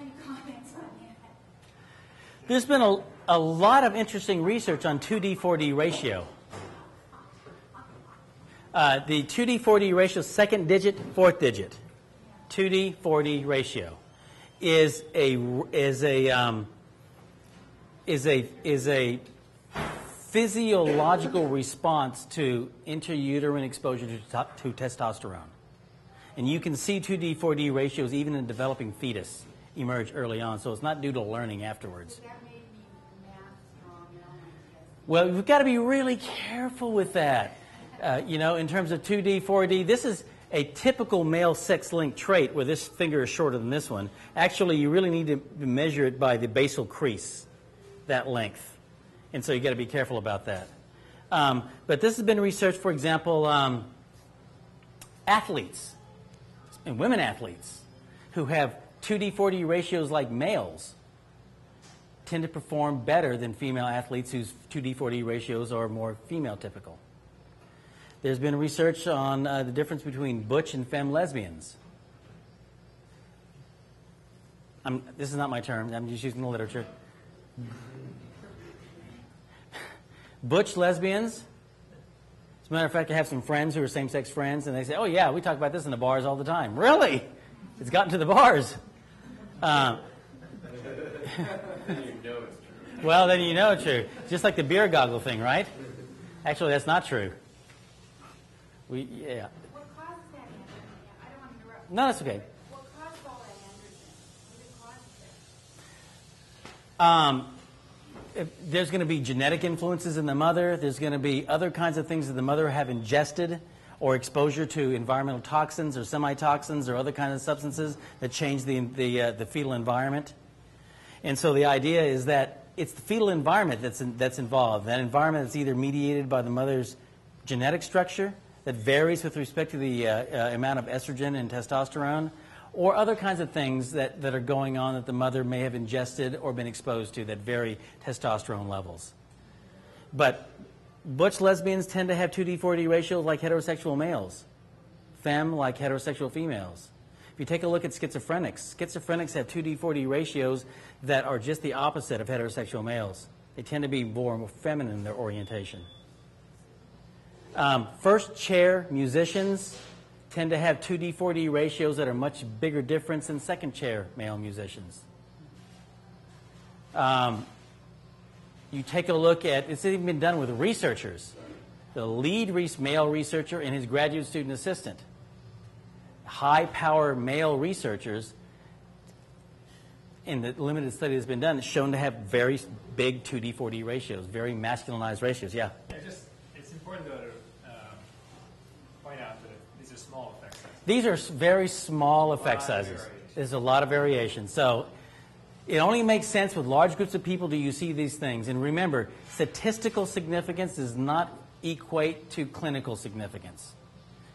any comments on that. There's been a lot of interesting research on 2D/4D ratio. The 2D/4D ratio, second digit, fourth digit, 2D/4D ratio is a physiological response to intrauterine exposure to testosterone. And you can see 2D/4D ratios even in developing fetus emerge early on, so it's not due to learning afterwards. So that made me math strong and all my tests. Well, you've got to be really careful with that. You know, in terms of 2D/4D, this is a typical male sex-linked trait where this finger is shorter than this one. Actually, you really need to measure it by the basal crease, that length. And so you've got to be careful about that. But this has been researched, for example, athletes and women athletes who have 2D/4D ratios like males tend to perform better than female athletes whose 2D/4D ratios are more female typical. There's been research on the difference between butch and femme lesbians. This is not my term. I'm just using the literature. Butch lesbians, as a matter of fact, I have some friends who are same-sex friends, and they say, oh, yeah, we talk about this in the bars all the time. Really? It's gotten to the bars. You know it's true. Well, then you know it's true. Just like the beer goggle thing, right? Actually, that's not true. What causes that androgen? I don't want to interrupt. No, that's okay. What caused all that androgen? What causes it? There's going to be genetic influences in the mother. There's going to be other kinds of things that the mother have ingested or exposure to environmental toxins or semi-toxins or other kinds of substances that change the fetal environment. And so the idea is that it's the fetal environment that's involved. That environment is either mediated by the mother's genetic structure that varies with respect to the amount of estrogen and testosterone, or other kinds of things that are going on that the mother may have ingested or been exposed to that vary testosterone levels. But butch lesbians tend to have 2D/4D ratios like heterosexual males, femme like heterosexual females. If you take a look at schizophrenics have 2D/4D ratios that are just the opposite of heterosexual males. They tend to be more feminine in their orientation. First chair musicians tend to have 2D/4D ratios that are much bigger difference than second chair male musicians. You take a look at, it's even been done with researchers. The lead male researcher and his graduate student assistant. High power male researchers, in the limited study that's been done, is shown to have very big 2D/4D ratios, very masculinized ratios. Yeah? It's important to point out that these are small effect sizes. These are very small effect sizes. There's a lot of variation. So it only makes sense with large groups of people do you see these things. And remember, statistical significance does not equate to clinical significance.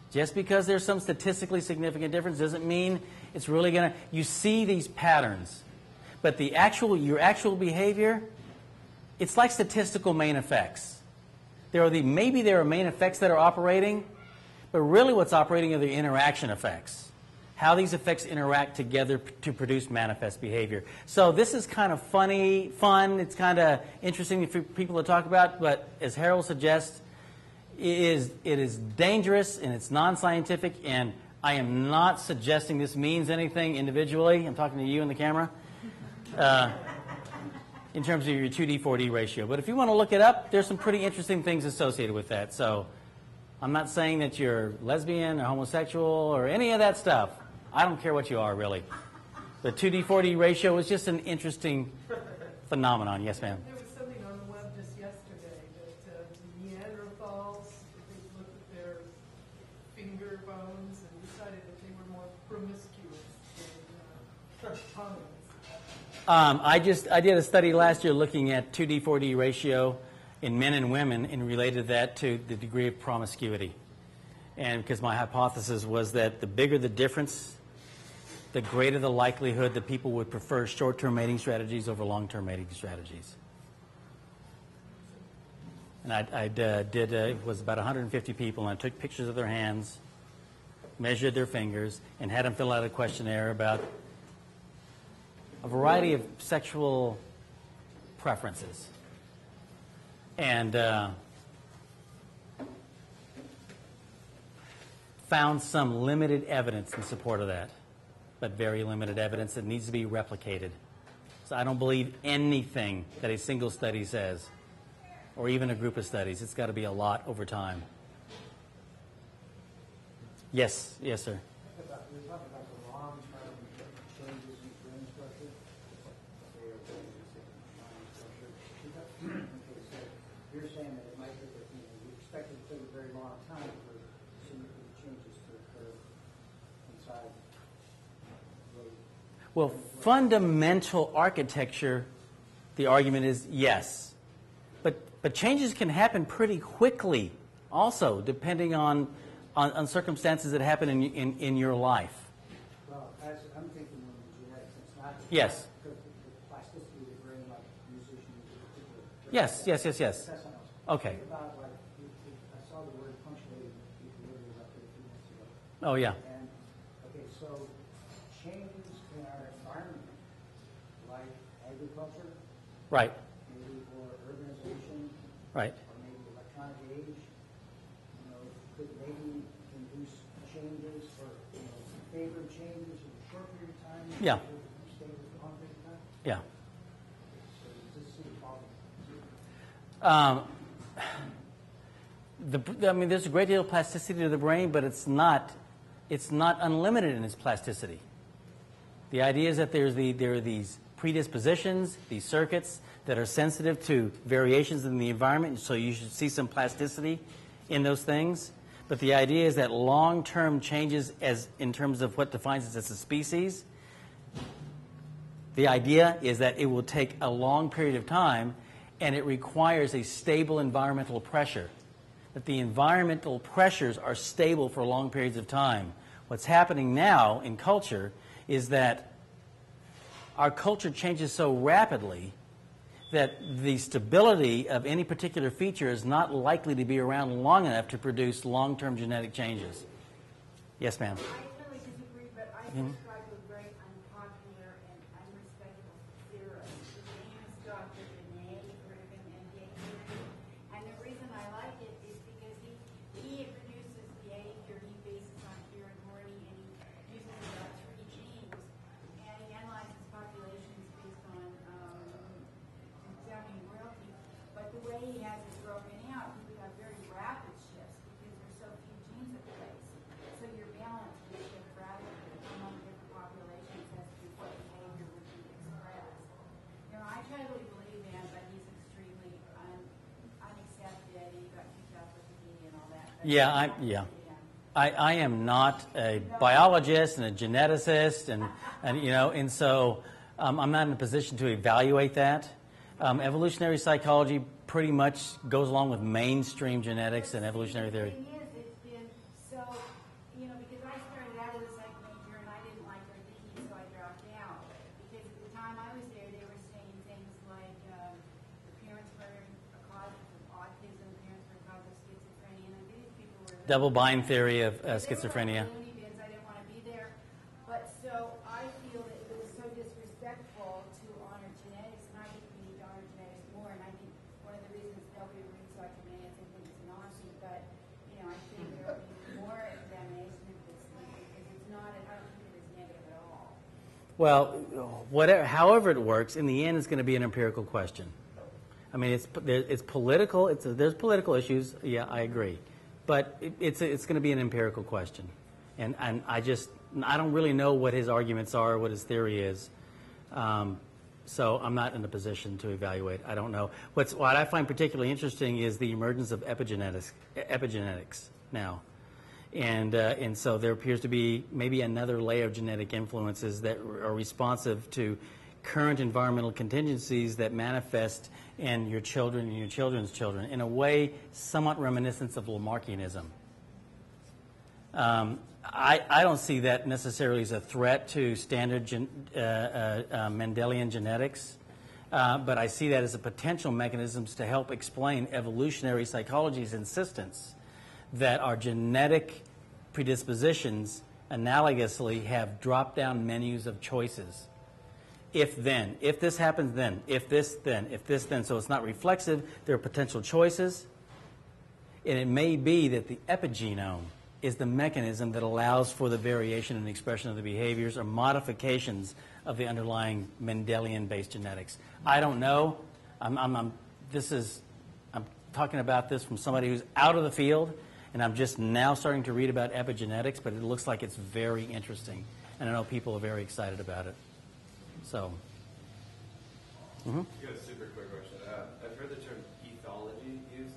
Just because there's some statistically significant difference doesn't mean it's really going to... You see these patterns. But your actual behavior, it's like statistical main effects. Maybe there are main effects that are operating, but really what's operating are the interaction effects. How these effects interact together to produce manifest behavior. So this is kind of fun. It's kind of interesting for people to talk about, but as Harold suggests, it is dangerous and it's non-scientific, and I am not suggesting this means anything individually. I'm talking to you in the camera. In terms of your 2D/4D ratio. But if you want to look it up, there's some pretty interesting things associated with that. So I'm not saying that you're lesbian or homosexual or any of that stuff. I don't care what you are, really. The 2D/4D ratio is just an interesting phenomenon. Yes, ma'am. There was something on the web just yesterday that Neanderthals, they looked at their finger bones and decided that they were more promiscuous than hominids. I did a study last year looking at 2D/4D ratio in men and women and related that to the degree of promiscuity. And because my hypothesis was that the bigger the difference, the greater the likelihood that people would prefer short-term mating strategies over long-term mating strategies. And it was about 150 people, and I took pictures of their hands, measured their fingers, and had them fill out a questionnaire about a variety of sexual preferences. And found some limited evidence in support of that, but very limited evidence that needs to be replicated. So I don't believe anything that a single study says, or even a group of studies. It's got to be a lot over time. Yes, yes, sir. We're talking about the long-term changes in brain structure. Say, or mind structure. Okay, so you're saying that it might take, you expect it to take a very long time for significant changes to occur inside. Well, fundamental architecture, the argument is yes. But changes can happen pretty quickly also, depending on circumstances that happen in your life. Well, as I'm thinking in the genetics, it's not Yes. because the plasticity of the brain, like musicians in particular. Yes. That's something else. Okay. Think about, like, I saw the word punctuated equilibrium about 30 minutes ago. Oh, yeah. And, okay, so changes in our environment, like agriculture, Right, maybe, or urbanization, right. or maybe electronic age, could maybe induce changes or, favor changes in a short period of time? Yeah. Stay with a long period of time? Yeah. So does this seem possible? I mean, there's a great deal of plasticity to the brain, but it's not unlimited in its plasticity. The idea is that there are these predispositions, these circuits that are sensitive to variations in the environment, so you should see some plasticity in those things. But the idea is that long-term changes, as in terms of what defines us as a species, the idea is that it will take a long period of time, and it requires a stable environmental pressure. That the environmental pressures are stable for long periods of time. What's happening now in culture is that our culture changes so rapidly that the stability of any particular feature is not likely to be around long enough to produce long-term genetic changes. Yes, ma'am. I totally disagree, but I subscribe to a very unpopular and unrespectable theorist. His name is Dr. René Griffin, MD. And the reason I like it is because he produces behavior he bases on fear and hoarding, and he uses about 3 genes, and he analyzes populations based on examining royalty. But the way he has it broken out, you have very rapid shifts because there's so few genes at place. So your balance will shift rapidly among different populations as to what behavior would be expressed. I totally believe him, but he's extremely unaccepted. He got kicked out of the media and all that. But I am not a biologist and a geneticist, and so I'm not in a position to evaluate that. Evolutionary psychology pretty much goes along with mainstream genetics and evolutionary theory. The thing is, it's been so, because I started out as a psych major and I didn't like their thinking, so I dropped out. Because at the time I was there, they were saying things like the parents were a cause of autism, the parents were a cause of schizophrenia, and these people were Double bind theory of schizophrenia. loony bins. I didn't want to be there. But so I feel that it was so disrespectful to honor genetics, and I think we need to honor genetics more. And I think one of the reasons nobody reads about genetics and thinks it's nasty, but I think there will be more examination of this thing because it's not. I don't think it is negative at all. Well, however it works, in the end, it's going to be an empirical question. I mean, it's political. There's political issues. Yeah, I agree, but it's going to be an empirical question, and I don't really know what his arguments are, what his theory is, so I'm not in a position to evaluate. I don't know. What I find particularly interesting is the emergence of epigenetics now. And so there appears to be maybe another layer of genetic influences that are responsive to current environmental contingencies that manifest in your children and your children's children in a way somewhat reminiscent of Lamarckianism. I don't see that necessarily as a threat to standard Mendelian genetics, but I see that as a potential mechanisms to help explain evolutionary psychology's insistence that our genetic predispositions analogously have drop-down menus of choices. if then. If this happens, then. If this, then. If this, then. So it's not reflexive. There are potential choices. And it may be that the epigenome is the mechanism that allows for the variation and expression of the behaviors or modifications of the underlying Mendelian-based genetics. I don't know. I'm talking about this from somebody who's out of the field, and I'm just now starting to read about epigenetics, but it looks like it's very interesting. And I know people are very excited about it. So. Mm-hmm. Got a super quick question. I've heard the term ethology used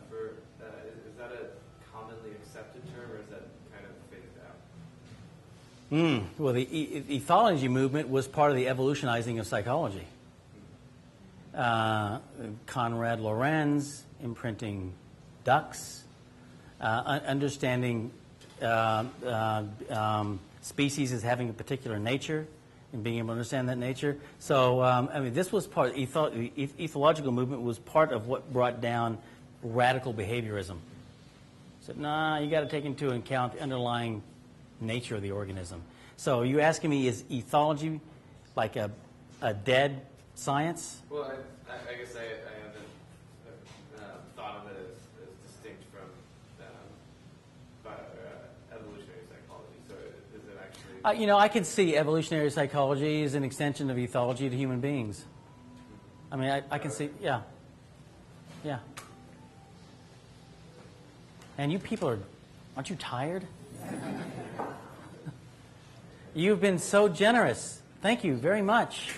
for, is that a commonly accepted term, or is that kind of phased out? Well, the ethology movement was part of the evolutionizing of psychology. Conrad Lorenz, imprinting ducks, understanding species as having a particular nature and being able to understand that nature. So, I mean, this was part, the ethological movement was part of what brought down radical behaviorism. Said, nah, you got to take into account the underlying nature of the organism. So, you asking me, is ethology like a dead science? Well, I guess I haven't thought of it as distinct from evolutionary psychology. So is it actually... I can see evolutionary psychology as an extension of ethology to human beings. I mean, I can see, yeah. Yeah. And you people aren't you tired? You've been so generous. Thank you very much.